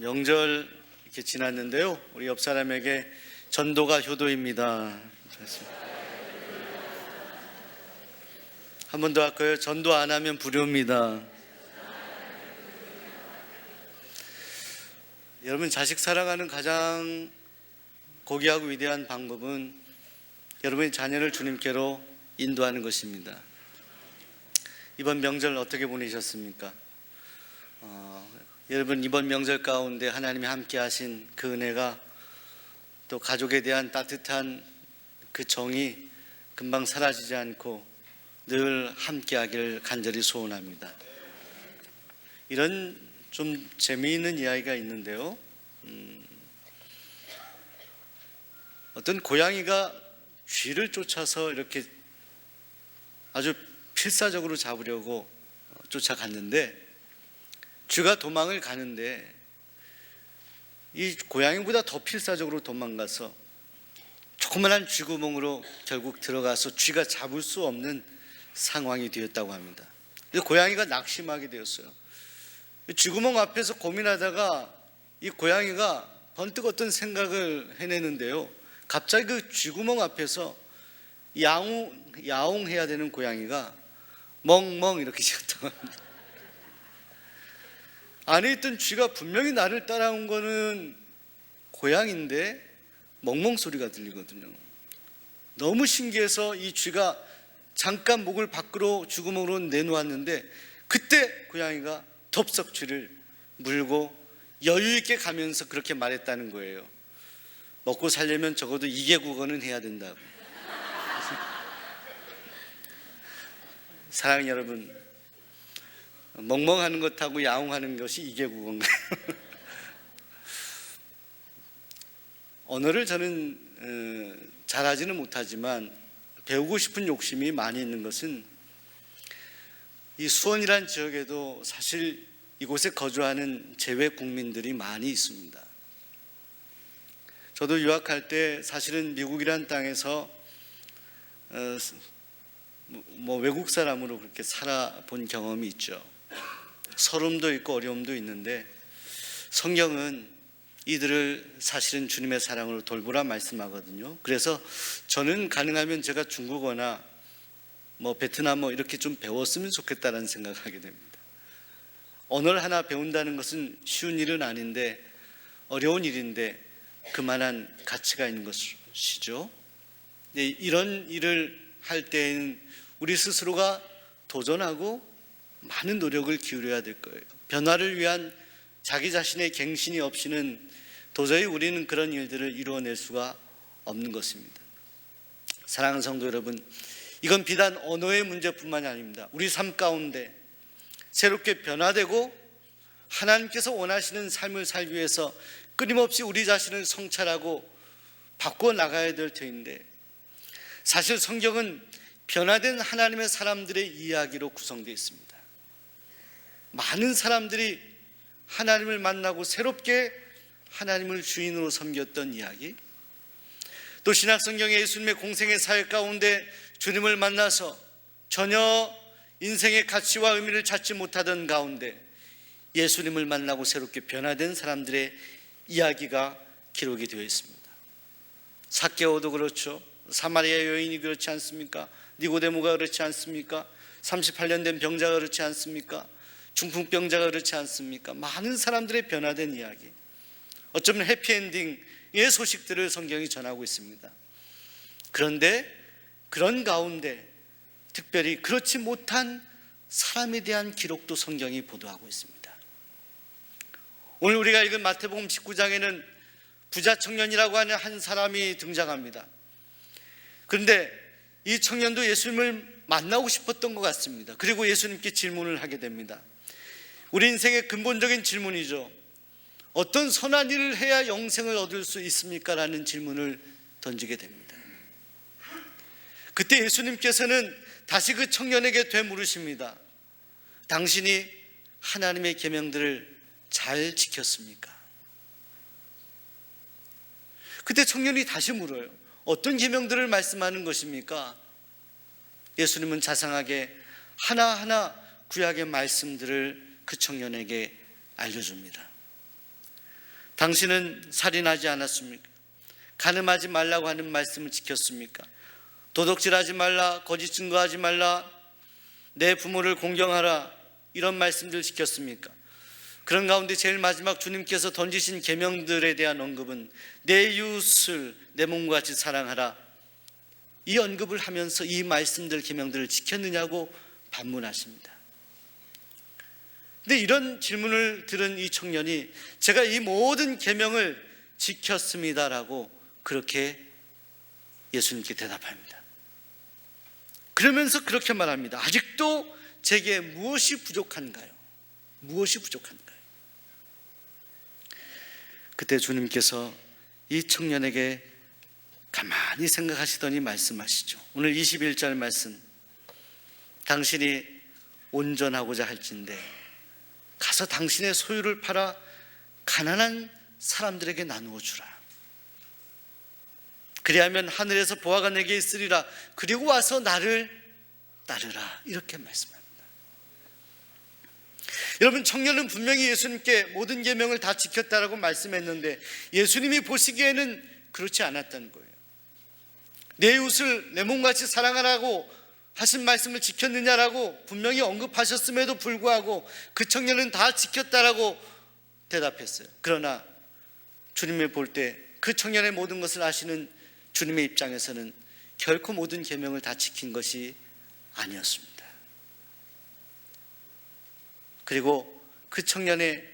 명절 이렇게 지났는데요. 우리 옆 사람에게 전도가 효도입니다. 한 번 더 할까요? 전도 안 하면 불효입니다. 여러분, 자식 사랑하는 가장 고귀하고 위대한 방법은 여러분의 자녀를 주님께로 인도하는 것입니다. 이번 명절 어떻게 보내셨습니까? 여러분, 이번 명절 가운데 하나님이 함께 하신 그 은혜가, 또 가족에 대한 따뜻한 그 정이 금방 사라지지 않고 늘 함께 하기를 간절히 소원합니다. 이런 좀 재미있는 이야기가 있는데요. 어떤 고양이가 쥐를 쫓아서 이렇게 아주 필사적으로 잡으려고 쫓아갔는데, 쥐가 도망을 가는데 이 고양이보다 더 필사적으로 도망가서 조그만한 쥐구멍으로 결국 들어가서 쥐가 잡을 수 없는 상황이 되었다고 합니다. 그래서 고양이가 낙심하게 되었어요. 쥐구멍 앞에서 고민하다가 이 고양이가 번뜩 어떤 생각을 해내는데요. 갑자기 그 쥐구멍 앞에서 야옹해야 되는 고양이가 멍멍 이렇게 지었다고 합니다. 안에 있던 쥐가 분명히 나를 따라온 거는 고양인데 멍멍 소리가 들리거든요. 너무 신기해서 이 쥐가 잠깐 목을 밖으로 쥐구멍으로 내놓았는데, 그때 고양이가 덥석 쥐를 물고 여유 있게 가면서 그렇게 말했다는 거예요. 먹고 살려면 적어도 2개 국어는 해야 된다고. 사랑하는 여러분, 멍멍하는 것하고 야옹하는 것이 2개 국어인가요? 언어를 저는 잘하지는 못하지만 배우고 싶은 욕심이 많이 있는 것은, 이 수원이란 지역에도 사실 이곳에 거주하는 재외 국민들이 많이 있습니다. 저도 유학할 때 사실은 미국이란 땅에서 외국 사람으로 그렇게 살아본 경험이 있죠. 서름도 있고 어려움도 있는데, 성경은 이들을 사실은 주님의 사랑으로 돌보라 말씀하거든요. 그래서 저는 가능하면 제가 중국어나 베트남어 이렇게 좀 배웠으면 좋겠다는 생각을 하게 됩니다. 언어를 하나 배운다는 것은 쉬운 일은 아닌데, 어려운 일인데 그만한 가치가 있는 것이죠. 이런 일을 할 때에는 우리 스스로가 도전하고 많은 노력을 기울여야 될 거예요. 변화를 위한 자기 자신의 갱신이 없이는 도저히 우리는 그런 일들을 이루어낼 수가 없는 것입니다. 사랑하는 성도 여러분, 이건 비단 언어의 문제뿐만이 아닙니다. 우리 삶 가운데 새롭게 변화되고 하나님께서 원하시는 삶을 살기 위해서 끊임없이 우리 자신을 성찰하고 바꿔 나가야 될 터인데, 사실 성경은 변화된 하나님의 사람들의 이야기로 구성되어 있습니다. 많은 사람들이 하나님을 만나고 새롭게 하나님을 주인으로 섬겼던 이야기, 또 신약성경의 예수님의 공생의 사역 가운데 주님을 만나서 전혀 인생의 가치와 의미를 찾지 못하던 가운데 예수님을 만나고 새롭게 변화된 사람들의 이야기가 기록이 되어 있습니다. 삭개오도 그렇죠. 사마리아 여인이 그렇지 않습니까? 니고데모가 그렇지 않습니까? 38년 된 병자가 그렇지 않습니까? 중풍병자가 그렇지 않습니까? 많은 사람들의 변화된 이야기, 어쩌면 해피엔딩의 소식들을 성경이 전하고 있습니다. 그런데 그런 가운데 특별히 그렇지 못한 사람에 대한 기록도 성경이 보도하고 있습니다. 오늘 우리가 읽은 마태복음 19장에는 부자 청년이라고 하는 한 사람이 등장합니다. 그런데 이 청년도 예수님을 만나고 싶었던 것 같습니다. 그리고 예수님께 질문을 하게 됩니다. 우리 인생의 근본적인 질문이죠. 어떤 선한 일을 해야 영생을 얻을 수 있습니까? 라는 질문을 던지게 됩니다. 그때 예수님께서는 다시 그 청년에게 되물으십니다. 당신이 하나님의 계명들을 잘 지켰습니까? 그때 청년이 다시 물어요. 어떤 계명들을 말씀하는 것입니까? 예수님은 자상하게 하나하나 구약의 말씀들을 그 청년에게 알려줍니다. 당신은 살인하지 않았습니까? 간음하지 말라고 하는 말씀을 지켰습니까? 도둑질하지 말라, 거짓 증거하지 말라, 내 부모를 공경하라, 이런 말씀들 지켰습니까? 그런 가운데 제일 마지막 주님께서 던지신 계명들에 대한 언급은 내 이웃을 내 몸과 같이 사랑하라, 이 언급을 하면서 이 말씀들, 계명들을 지켰느냐고 반문하십니다. 근데 이런 질문을 들은 이 청년이 제가 이 모든 계명을 지켰습니다라고 그렇게 예수님께 대답합니다. 그러면서 그렇게 말합니다. 아직도 제게 무엇이 부족한가요? 무엇이 부족한가요? 그때 주님께서 이 청년에게 가만히 생각하시더니 말씀하시죠. 오늘 21절 말씀, 당신이 온전하고자 할진대 가서 당신의 소유를 팔아 가난한 사람들에게 나누어 주라. 그리하면 하늘에서 보화가 내게 있으리라. 그리고 와서 나를 따르라. 이렇게 말씀합니다. 여러분, 청년은 분명히 예수님께 모든 계명을 다 지켰다라고 말씀했는데 예수님이 보시기에는 그렇지 않았다는 거예요. 내 이웃을 내 몸같이 사랑하라고 하신 말씀을 지켰느냐라고 분명히 언급하셨음에도 불구하고 그 청년은 다 지켰다라고 대답했어요. 그러나 주님을 볼 때 그 청년의 모든 것을 아시는 주님의 입장에서는 결코 모든 계명을 다 지킨 것이 아니었습니다. 그리고 그 청년의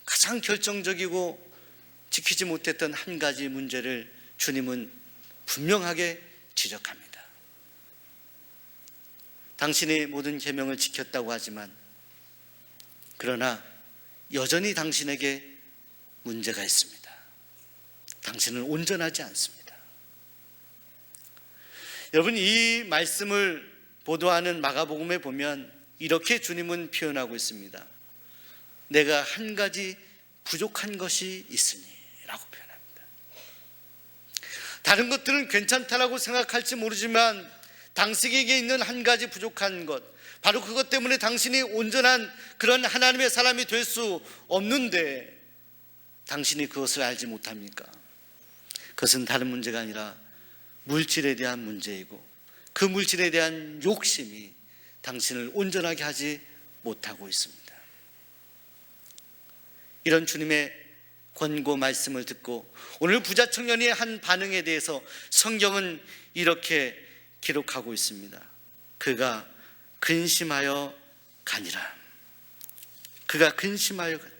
가장 결정적이고 지키지 못했던 한 가지 문제를 주님은 분명하게 지적합니다. 당신이 모든 계명을 지켰다고 하지만 그러나 여전히 당신에게 문제가 있습니다. 당신은 온전하지 않습니다. 여러분, 이 말씀을 보도하는 마가복음에 보면 이렇게 주님은 표현하고 있습니다. 내가 한 가지 부족한 것이 있으니 라고 표현합니다. 다른 것들은 괜찮다라고 생각할지 모르지만 당신에게 있는 한 가지 부족한 것, 바로 그것 때문에 당신이 온전한 그런 하나님의 사람이 될 수 없는데 당신이 그것을 알지 못합니까? 그것은 다른 문제가 아니라 물질에 대한 문제이고 그 물질에 대한 욕심이 당신을 온전하게 하지 못하고 있습니다. 이런 주님의 권고 말씀을 듣고 오늘 부자 청년의 한 반응에 대해서 성경은 이렇게 기록하고 있습니다. 그가 근심하여 가니라. 그가 근심하여 갔다.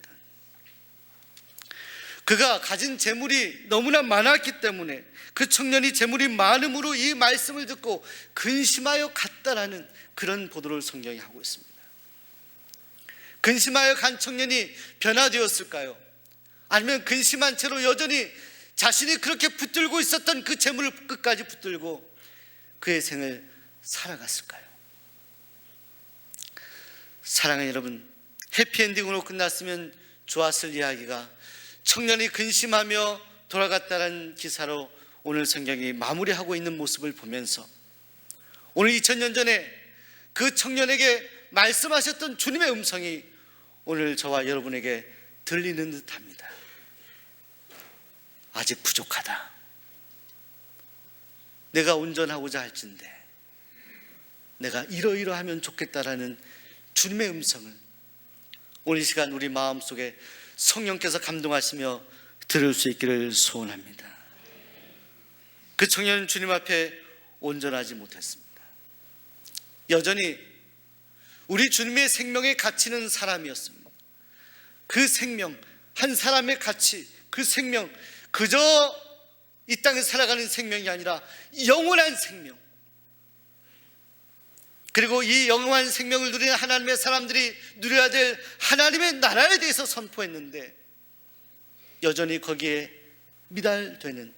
그가 가진 재물이 너무나 많았기 때문에 그 청년이 재물이 많음으로 이 말씀을 듣고 근심하여 갔다라는 그런 보도를 성경이 하고 있습니다. 근심하여 간 청년이 변화되었을까요? 아니면 근심한 채로 여전히 자신이 그렇게 붙들고 있었던 그 재물을 끝까지 붙들고 그의 생을 살아갔을까요? 사랑하는 여러분, 해피엔딩으로 끝났으면 좋았을 이야기가 청년이 근심하며 돌아갔다는 기사로 오늘 성경이 마무리하고 있는 모습을 보면서 오늘 2000년 전에 그 청년에게 말씀하셨던 주님의 음성이 오늘 저와 여러분에게 들리는 듯합니다. 아직 부족하다. 내가 온전하고자 할진대 내가 이러이러하면 좋겠다라는 주님의 음성을 오늘 이 시간 우리 마음속에 성령께서 감동하시며 들을 수 있기를 소원합니다. 그 청년은 주님 앞에 온전하지 못했습니다. 여전히 우리 주님의 생명에 갇히는 사람이었습니다. 그 생명, 한 사람의 가치, 그 생명, 그저 이 땅에 살아가는 생명이 아니라 영원한 생명, 그리고 이 영원한 생명을 누리는 하나님의 사람들이 누려야 될 하나님의 나라에 대해서 선포했는데 여전히 거기에 미달되는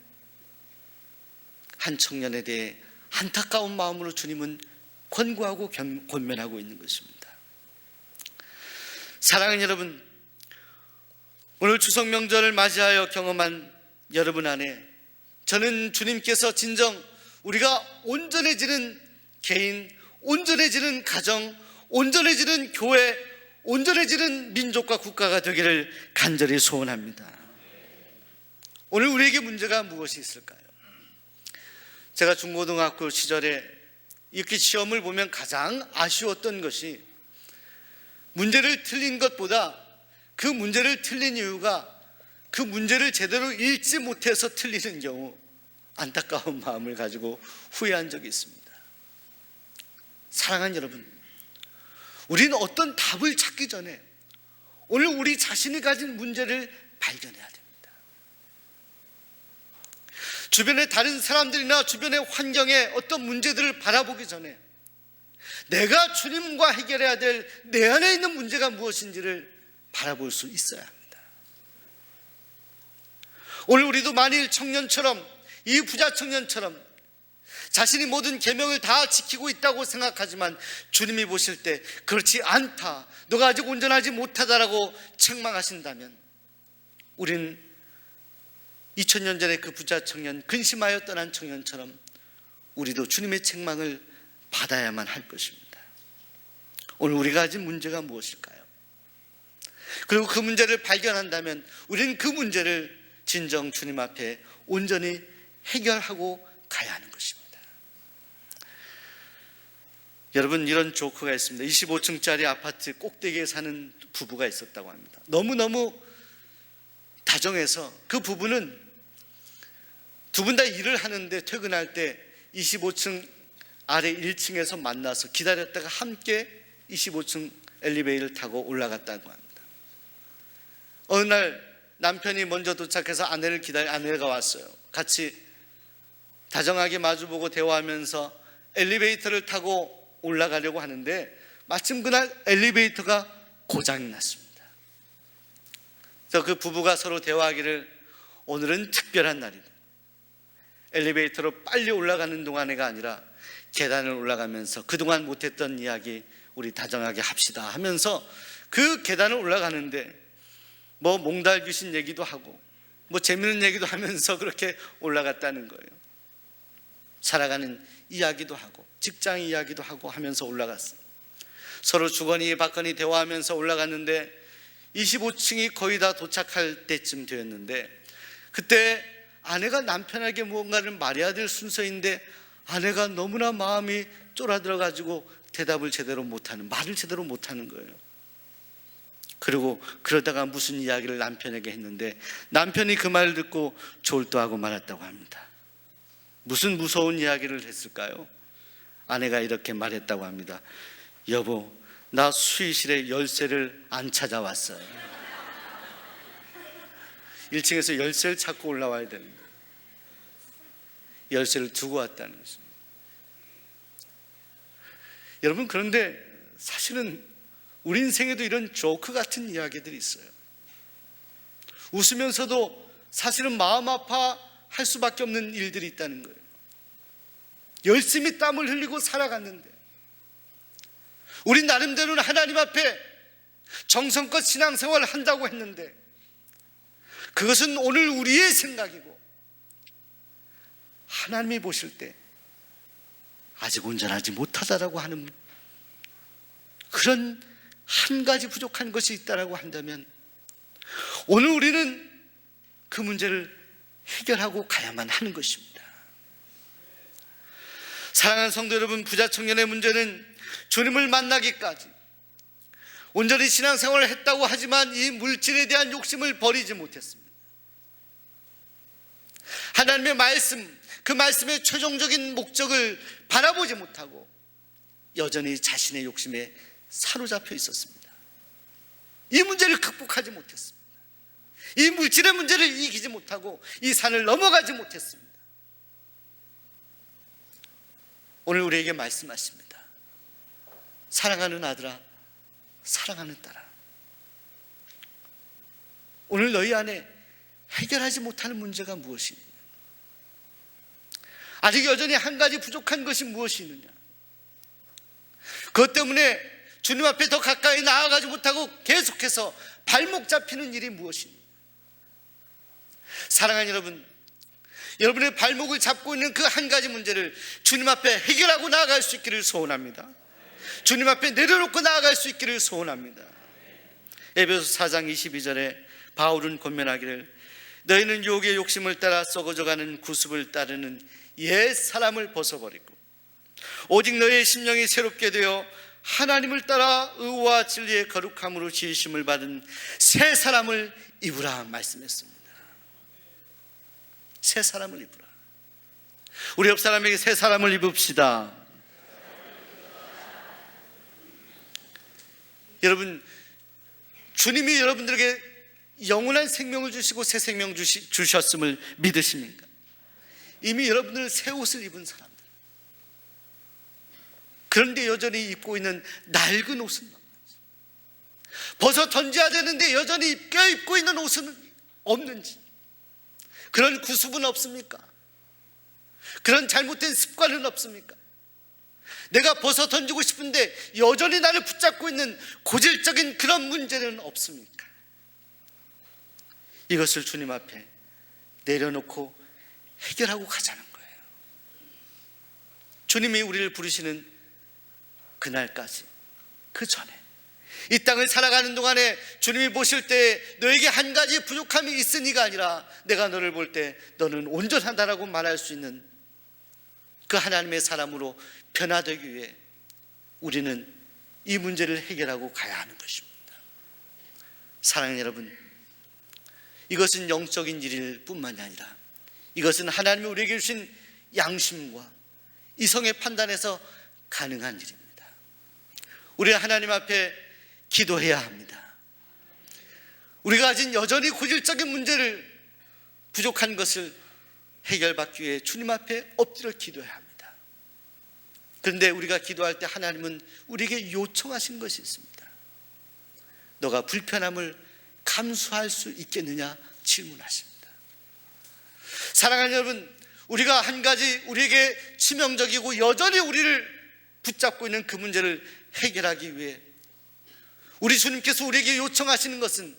한 청년에 대해 안타까운 마음으로 주님은 권고하고 권면하고 있는 것입니다. 사랑하는 여러분, 오늘 추석 명절을 맞이하여 경험한 여러분 안에 저는 주님께서 진정 우리가 온전해지는 개인, 온전해지는 가정, 온전해지는 교회, 온전해지는 민족과 국가가 되기를 간절히 소원합니다. 오늘 우리에게 문제가 무엇이 있을까요? 제가 중고등학교 시절에 이렇게 시험을 보면 가장 아쉬웠던 것이 문제를 틀린 것보다 그 문제를 틀린 이유가 그 문제를 제대로 읽지 못해서 틀리는 경우 안타까운 마음을 가지고 후회한 적이 있습니다. 사랑하는 여러분, 우리는 어떤 답을 찾기 전에 오늘 우리 자신이 가진 문제를 발견해야 됩니다. 주변의 다른 사람들이나 주변의 환경에 어떤 문제들을 바라보기 전에 내가 주님과 해결해야 될 내 안에 있는 문제가 무엇인지를 바라볼 수 있어야 합니다. 오늘 우리도 만일 청년처럼, 이 부자 청년처럼 자신이 모든 계명을 다 지키고 있다고 생각하지만 주님이 보실 때 그렇지 않다, 너가 아직 온전하지 못하다라고 책망하신다면 우리는 2000년 전에 그 부자 청년, 근심하여 떠난 청년처럼 우리도 주님의 책망을 받아야만 할 것입니다. 오늘 우리가 가진 문제가 무엇일까요? 그리고 그 문제를 발견한다면 우리는 그 문제를 진정 주님 앞에 온전히 해결하고 가야 하는 것입니다. 여러분, 이런 조크가 있습니다. 25층짜리 아파트 꼭대기에 사는 부부가 있었다고 합니다. 너무너무 다정해서 그 부부는 두 분 다 일을 하는데 퇴근할 때 25층 아래 1층에서 만나서 기다렸다가 함께 25층 엘리베이터를 타고 올라갔다고 합니다. 어느 날 남편이 먼저 도착해서 아내를 기다려 아내가 왔어요. 같이 다정하게 마주보고 대화하면서 엘리베이터를 타고 올라가려고 하는데 마침 그날 엘리베이터가 고장이 났습니다. 그래서 그 부부가 서로 대화하기를 오늘은 특별한 날이다. 엘리베이터로 빨리 올라가는 동안에가 아니라 계단을 올라가면서 그동안 못했던 이야기 우리 다정하게 합시다 하면서 그 계단을 올라가는데 뭐 몽달 귀신 얘기도 하고 뭐 재밌는 얘기도 하면서 그렇게 올라갔다는 거예요. 살아가는 이야기도 하고 직장 이야기도 하고 하면서 올라갔어요. 서로 주거니 받거니 대화하면서 올라갔는데 25층이 거의 다 도착할 때쯤 되었는데 그때 아내가 남편에게 무언가를 말해야 될 순서인데 아내가 너무나 마음이 쫄아들어가지고 대답을 제대로 못하는, 말을 제대로 못하는 거예요. 그리고 그러다가 무슨 이야기를 남편에게 했는데 남편이 그 말을 듣고 졸도하고 말았다고 합니다. 무슨 무서운 이야기를 했을까요? 아내가 이렇게 말했다고 합니다. 여보, 나 수의실에 열쇠를 안 찾아왔어요. 1층에서 열쇠를 찾고 올라와야 됩니다. 열쇠를 두고 왔다는 것입니다. 여러분, 그런데 사실은 우리 인생에도 이런 조크 같은 이야기들이 있어요. 웃으면서도 사실은 마음 아파할 수밖에 없는 일들이 있다는 거예요. 열심히 땀을 흘리고 살아갔는데 우리 나름대로는 하나님 앞에 정성껏 신앙생활을 한다고 했는데 그것은 오늘 우리의 생각이고 하나님이 보실 때 아직 온전하지 못하다라고 하는 그런 한 가지 부족한 것이 있다라고 한다면 오늘 우리는 그 문제를 해결하고 가야만 하는 것입니다. 사랑하는 성도 여러분, 부자 청년의 문제는 주님을 만나기까지 온전히 신앙생활을 했다고 하지만 이 물질에 대한 욕심을 버리지 못했습니다. 하나님의 말씀, 그 말씀의 최종적인 목적을 바라보지 못하고 여전히 자신의 욕심에 사로잡혀 있었습니다. 이 문제를 극복하지 못했습니다. 이 물질의 문제를 이기지 못하고 이 산을 넘어가지 못했습니다. 오늘 우리에게 말씀하십니다. 사랑하는 아들아, 사랑하는 딸아, 오늘 너희 안에 해결하지 못하는 문제가 무엇이 있느냐? 아직 여전히 한 가지 부족한 것이 무엇이 있느냐? 그것 때문에 주님 앞에 더 가까이 나아가지 못하고 계속해서 발목 잡히는 일이 무엇이냐? 사랑하는 여러분, 여러분의 발목을 잡고 있는 그 한 가지 문제를 주님 앞에 해결하고 나아갈 수 있기를 소원합니다. 주님 앞에 내려놓고 나아갈 수 있기를 소원합니다. 에베소서 4장 22절에 바울은 권면하기를 너희는 유혹의 욕심을 따라 썩어져가는 구습을 따르는 옛 사람을 벗어버리고 오직 너희의 심령이 새롭게 되어 하나님을 따라 의와 진리의 거룩함으로 지으심을 받은 새 사람을 입으라 말씀했습니다. 새 사람을 입으라. 우리 옆 사람에게 새 사람을 입읍시다. 여러분, 주님이 여러분들에게 영원한 생명을 주시고 새 생명 주셨음을 믿으십니까? 이미 여러분들은 새 옷을 입은 사람들, 그런데 여전히 입고 있는 낡은 옷은 벗어 던져야 되는데 여전히 껴입고 있는 옷은 없는지, 그런 구습은 없습니까? 그런 잘못된 습관은 없습니까? 내가 벗어 던지고 싶은데 여전히 나를 붙잡고 있는 고질적인 그런 문제는 없습니까? 이것을 주님 앞에 내려놓고 해결하고 가자는 거예요. 주님이 우리를 부르시는 그날까지, 그 전에 이 땅을 살아가는 동안에 주님이 보실 때 너에게 한 가지 부족함이 있으니가 아니라 내가 너를 볼 때 너는 온전하다라고 말할 수 있는 그 하나님의 사람으로 변화되기 위해 우리는 이 문제를 해결하고 가야 하는 것입니다. 사랑하는 여러분, 이것은 영적인 일일 뿐만이 아니라 이것은 하나님이 우리에게 주신 양심과 이성의 판단에서 가능한 일입니다. 우리는 하나님 앞에 기도해야 합니다. 우리가 가진 여전히 고질적인 문제를, 부족한 것을 해결받기 위해 주님 앞에 엎드려 기도해야 합니다. 그런데 우리가 기도할 때 하나님은 우리에게 요청하신 것이 있습니다. 너가 불편함을 감수할 수 있겠느냐 질문하십니다. 사랑하는 여러분, 우리가 한 가지 우리에게 치명적이고 여전히 우리를 붙잡고 있는 그 문제를 해결하기 위해 우리 주님께서 우리에게 요청하시는 것은,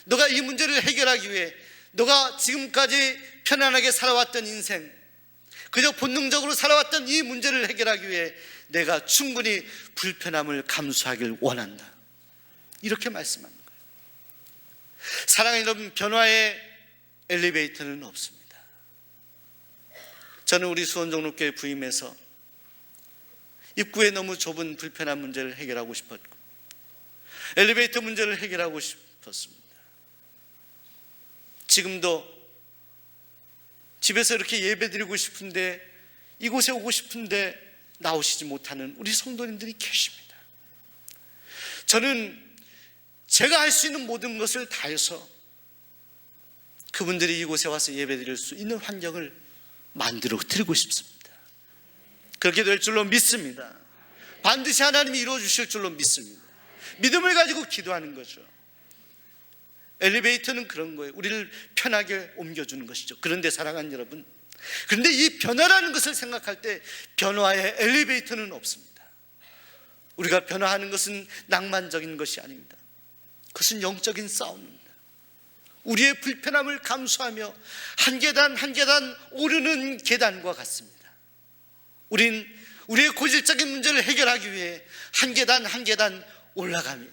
너가 이 문제를 해결하기 위해 너가 지금까지 편안하게 살아왔던 인생, 그저 본능적으로 살아왔던 이 문제를 해결하기 위해 내가 충분히 불편함을 감수하길 원한다, 이렇게 말씀합니다. 사랑하는 여러분, 변화의 엘리베이터는 없습니다. 저는 우리 수원종로교회 부임해서 입구에 너무 좁은 불편한 문제를 해결하고 싶었고 엘리베이터 문제를 해결하고 싶었습니다. 지금도 집에서 이렇게 예배드리고 싶은데, 이곳에 오고 싶은데 나오시지 못하는 우리 성도님들이 계십니다. 저는 제가 할 수 있는 모든 것을 다해서 그분들이 이곳에 와서 예배드릴 수 있는 환경을 만들어 드리고 싶습니다. 그렇게 될 줄로 믿습니다. 반드시 하나님이 이루어 주실 줄로 믿습니다. 믿음을 가지고 기도하는 거죠. 엘리베이터는 그런 거예요. 우리를 편하게 옮겨주는 것이죠. 그런데 사랑하는 여러분, 그런데 이 변화라는 것을 생각할 때 변화의 엘리베이터는 없습니다. 우리가 변화하는 것은 낭만적인 것이 아닙니다. 그것은 영적인 싸움입니다. 우리의 불편함을 감수하며 한 계단 한 계단 오르는 계단과 같습니다. 우린 우리의 고질적인 문제를 해결하기 위해 한 계단 한 계단 올라가며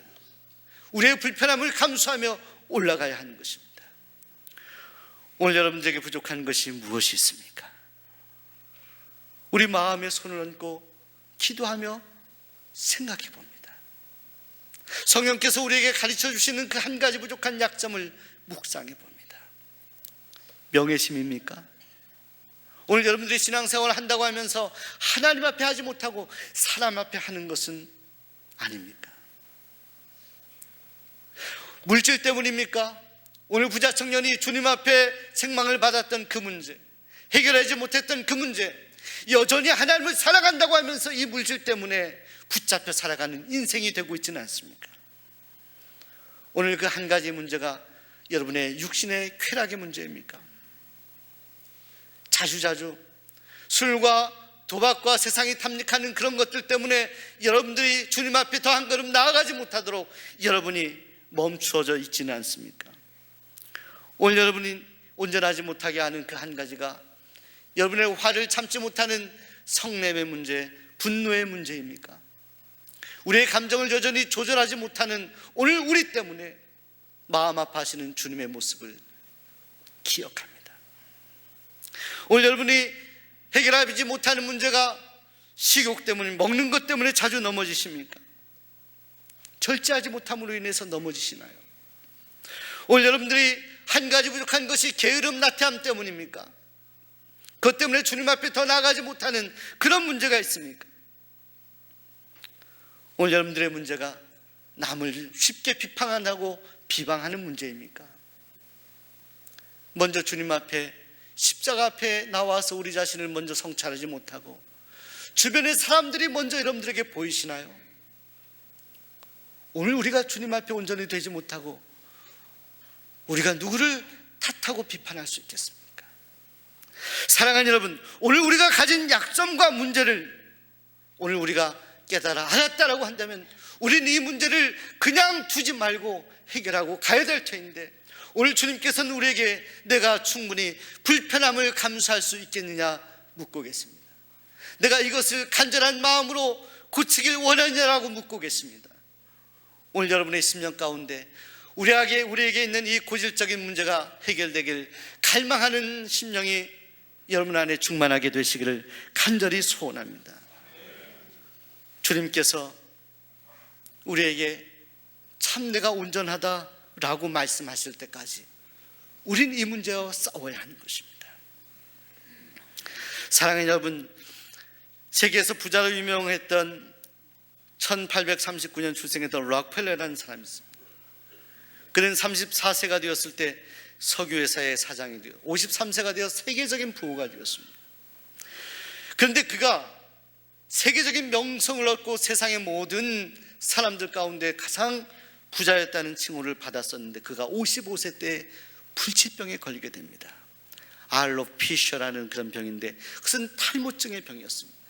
우리의 불편함을 감수하며 올라가야 하는 것입니다. 오늘 여러분들에게 부족한 것이 무엇이 있습니까? 우리 마음에 손을 얹고 기도하며 생각해 봅니다. 성령께서 우리에게 가르쳐 주시는 그 한 가지 부족한 약점을 묵상해 봅니다. 명예심입니까? 오늘 여러분들이 신앙생활을 한다고 하면서 하나님 앞에 하지 못하고 사람 앞에 하는 것은 아닙니까? 물질 때문입니까? 오늘 부자 청년이 주님 앞에 책망을 받았던 그 문제, 해결하지 못했던 그 문제, 여전히 하나님을 사랑한다고 하면서 이 물질 때문에 붙잡혀 살아가는 인생이 되고 있지는 않습니까? 오늘 그 한 가지 문제가 여러분의 육신의 쾌락의 문제입니까? 자주자주 술과 도박과 세상이 탐닉하는 그런 것들 때문에 여러분들이 주님 앞에 더 한 걸음 나아가지 못하도록 여러분이 멈추어져 있지는 않습니까? 오늘 여러분이 온전하지 못하게 하는 그 한 가지가 여러분의 화를 참지 못하는 성냄의 문제, 분노의 문제입니까? 우리의 감정을 여전히 조절하지 못하는 오늘 우리 때문에 마음 아파하시는 주님의 모습을 기억합니다. 오늘 여러분이 해결하지 못하는 문제가 식욕 때문에, 먹는 것 때문에 자주 넘어지십니까? 절제하지 못함으로 인해서 넘어지시나요? 오늘 여러분들이 한 가지 부족한 것이 게으름, 나태함 때문입니까? 그것 때문에 주님 앞에 더 나아가지 못하는 그런 문제가 있습니까? 오늘 여러분들의 문제가 남을 쉽게 비판하고 비방하는 문제입니까? 먼저 주님 앞에, 십자가 앞에 나와서 우리 자신을 먼저 성찰하지 못하고 주변의 사람들이 먼저 여러분들에게 보이시나요? 오늘 우리가 주님 앞에 온전히 되지 못하고 우리가 누구를 탓하고 비판할 수 있겠습니까? 사랑하는 여러분, 오늘 우리가 가진 약점과 문제를 오늘 우리가 깨달아 알았다라고 한다면 우리는 이 문제를 그냥 두지 말고 해결하고 가야 될 터인데, 오늘 주님께서는 우리에게 내가 충분히 불편함을 감수할 수 있겠느냐 묻고 계십니다. 내가 이것을 간절한 마음으로 고치길 원하느냐라고 묻고 계십니다. 오늘 여러분의 심령 가운데 우리에게 있는 이 고질적인 문제가 해결되길 갈망하는 심령이 여러분 안에 충만하게 되시기를 간절히 소원합니다. 주님께서 우리에게 참 내가 온전하다라고 말씀하실 때까지 우린 이 문제와 싸워야 하는 것입니다. 사랑하는 여러분, 세계에서 부자로 유명했던 1839년 출생했던 록펠러라는 사람이 있습니다. 그는 34세가 되었을 때 석유회사의 사장이 되어 53세가 되어 세계적인 부호가 되었습니다. 그런데 그가 세계적인 명성을 얻고 세상의 모든 사람들 가운데 가장 부자였다는 칭호를 받았었는데 그가 55세 때 불치병에 걸리게 됩니다. 알로피셔라는 그런 병인데 그것은 탈모증의 병이었습니다.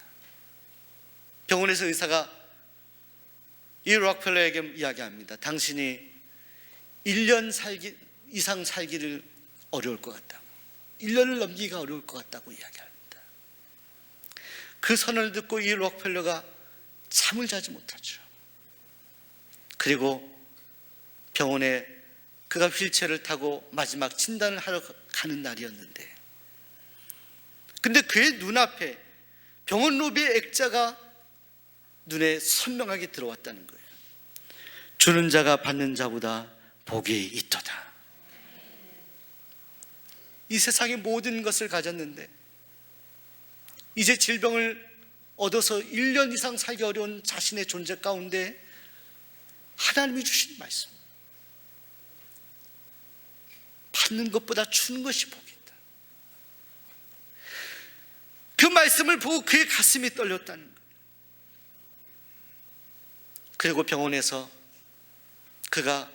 병원에서 의사가 이 록펠러에게 이야기합니다. 당신이 1년 이상 살기를 어려울 것 같다고, 1년을 넘기기가 어려울 것 같다고 이야기합니다. 그 선언을 듣고 이 록펠러가 잠을 자지 못하죠. 그리고 병원에 그가 휠체어를 타고 마지막 진단을 하러 가는 날이었는데, 근데 그의 눈앞에 병원 로비의 액자가 눈에 선명하게 들어왔다는 거예요. 주는 자가 받는 자보다 복이 있도다. 이 세상의 모든 것을 가졌는데 이제 질병을 얻어서 1년 이상 살기 어려운 자신의 존재 가운데 하나님이 주신 말씀, 받는 것보다 주는 것이 복이 있다. 그 말씀을 보고 그의 가슴이 떨렸다는 거예요. 그리고 병원에서 그가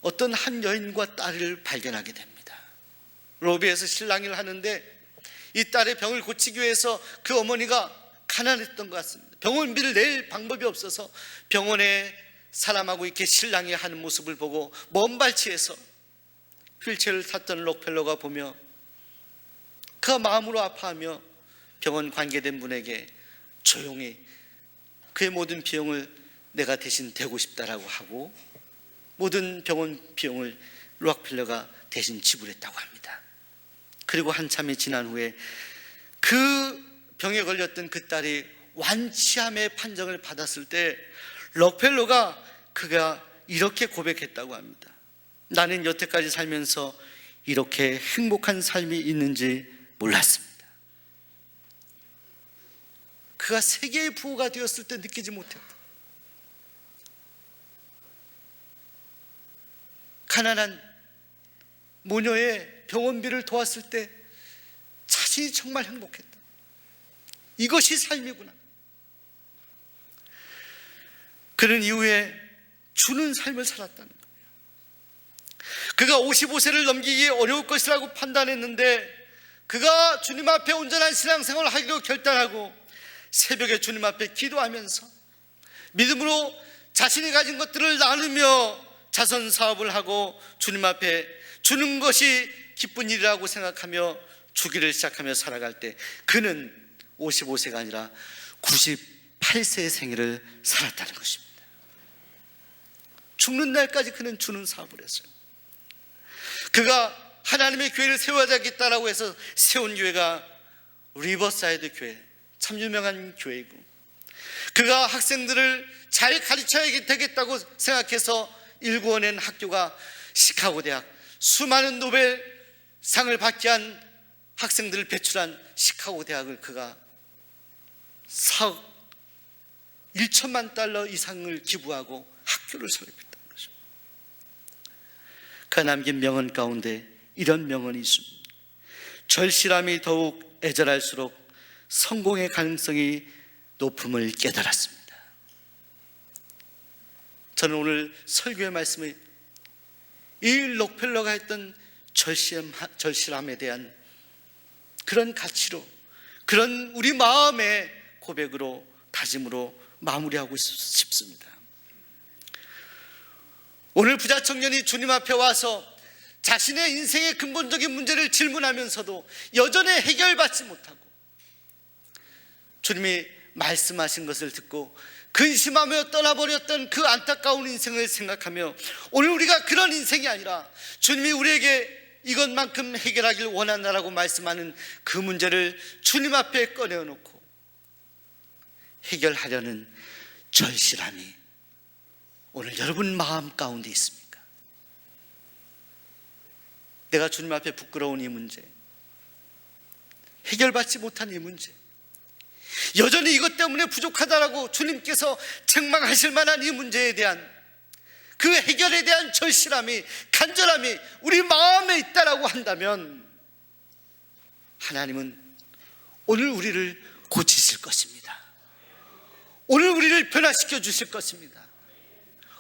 어떤 한 여인과 딸을 발견하게 됩니다. 로비에서 실랑이를 하는데 이 딸의 병을 고치기 위해서 그 어머니가 가난했던 것 같습니다. 병원비를 낼 방법이 없어서 병원에 사람하고 이렇게 실랑이 하는 모습을 보고 먼 발치에서 휠체어를 탔던 록펠러가 보며 그 마음으로 아파하며 병원 관계된 분에게 조용히 그의 모든 비용을 내가 대신 대고 싶다라고 하고 모든 병원 비용을 록펠러가 대신 지불했다고 합니다. 그리고 한참이 지난 후에 그 병에 걸렸던 그 딸이 완치암의 판정을 받았을 때 록펠러가 그가 이렇게 고백했다고 합니다. 나는 여태까지 살면서 이렇게 행복한 삶이 있는지 몰랐습니다. 그가 세계의 부호가 되었을 때 느끼지 못했다. 가난한 모녀의 병원비를 도왔을 때 자신이 정말 행복했다. 이것이 삶이구나. 그는 이후에 주는 삶을 살았다는 거예요. 그가 55세를 넘기기 어려울 것이라고 판단했는데 그가 주님 앞에 온전한 신앙생활을 하기로 결단하고 새벽에 주님 앞에 기도하면서 믿음으로 자신이 가진 것들을 나누며 자선 사업을 하고 주님 앞에 주는 것이 기쁜 일이라고 생각하며 주기를 시작하며 살아갈 때 그는 55세가 아니라 98 88세의 생애를 살았다는 것입니다. 죽는 날까지 그는 주는 사업을 했어요. 그가 하나님의 교회를 세워야겠다라고 해서 세운 교회가 리버사이드 교회, 참 유명한 교회이고, 그가 학생들을 잘 가르쳐야 되겠다고 생각해서 일구어낸 학교가 시카고 대학, 수많은 노벨상을 받게 한 학생들을 배출한 시카고 대학을 그가 4억 1천만 달러 이상을 기부하고 학교를 설립했다는 거죠. 그가 남긴 명언 가운데 이런 명언이 있습니다. 절실함이 더욱 애절할수록 성공의 가능성이 높음을 깨달았습니다. 저는 오늘 설교의 말씀을 이 록펠러가 했던 절실함에 대한 그런 가치로, 그런 우리 마음의 고백으로, 다짐으로 마무리하고 싶습니다. 오늘 부자 청년이 주님 앞에 와서 자신의 인생의 근본적인 문제를 질문하면서도 여전히 해결받지 못하고 주님이 말씀하신 것을 듣고 근심하며 떠나버렸던 그 안타까운 인생을 생각하며 오늘 우리가 그런 인생이 아니라 주님이 우리에게 이것만큼 해결하길 원한다라고 말씀하는 그 문제를 주님 앞에 꺼내놓고 해결하려는 절실함이 오늘 여러분 마음 가운데 있습니까? 내가 주님 앞에 부끄러운 이 문제, 해결받지 못한 이 문제, 여전히 이것 때문에 부족하다라고 주님께서 책망하실 만한 이 문제에 대한 그 해결에 대한 절실함이, 간절함이 우리 마음에 있다라고 한다면 하나님은 오늘 우리를 고치실 것입니다. 오늘 우리를 변화시켜 주실 것입니다.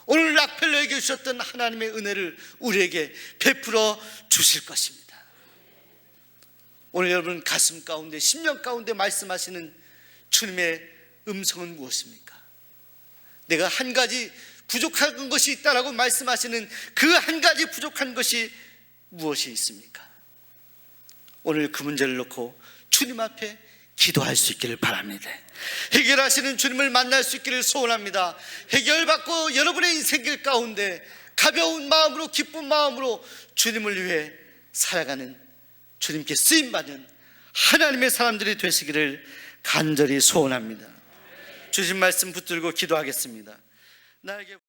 오늘 락펠러에게 주셨던 하나님의 은혜를 우리에게 베풀어 주실 것입니다. 오늘 여러분 가슴 가운데, 심령 가운데 말씀하시는 주님의 음성은 무엇입니까? 내가 한 가지 부족한 것이 있다라고 말씀하시는 그 한 가지 부족한 것이 무엇이 있습니까? 오늘 그 문제를 놓고 주님 앞에 기도할 수 있기를 바랍니다. 해결하시는 주님을 만날 수 있기를 소원합니다. 해결받고 여러분의 인생길 가운데 가벼운 마음으로, 기쁜 마음으로 주님을 위해 살아가는, 주님께 쓰임받는 하나님의 사람들이 되시기를 간절히 소원합니다. 주신 말씀 붙들고 기도하겠습니다. 나에게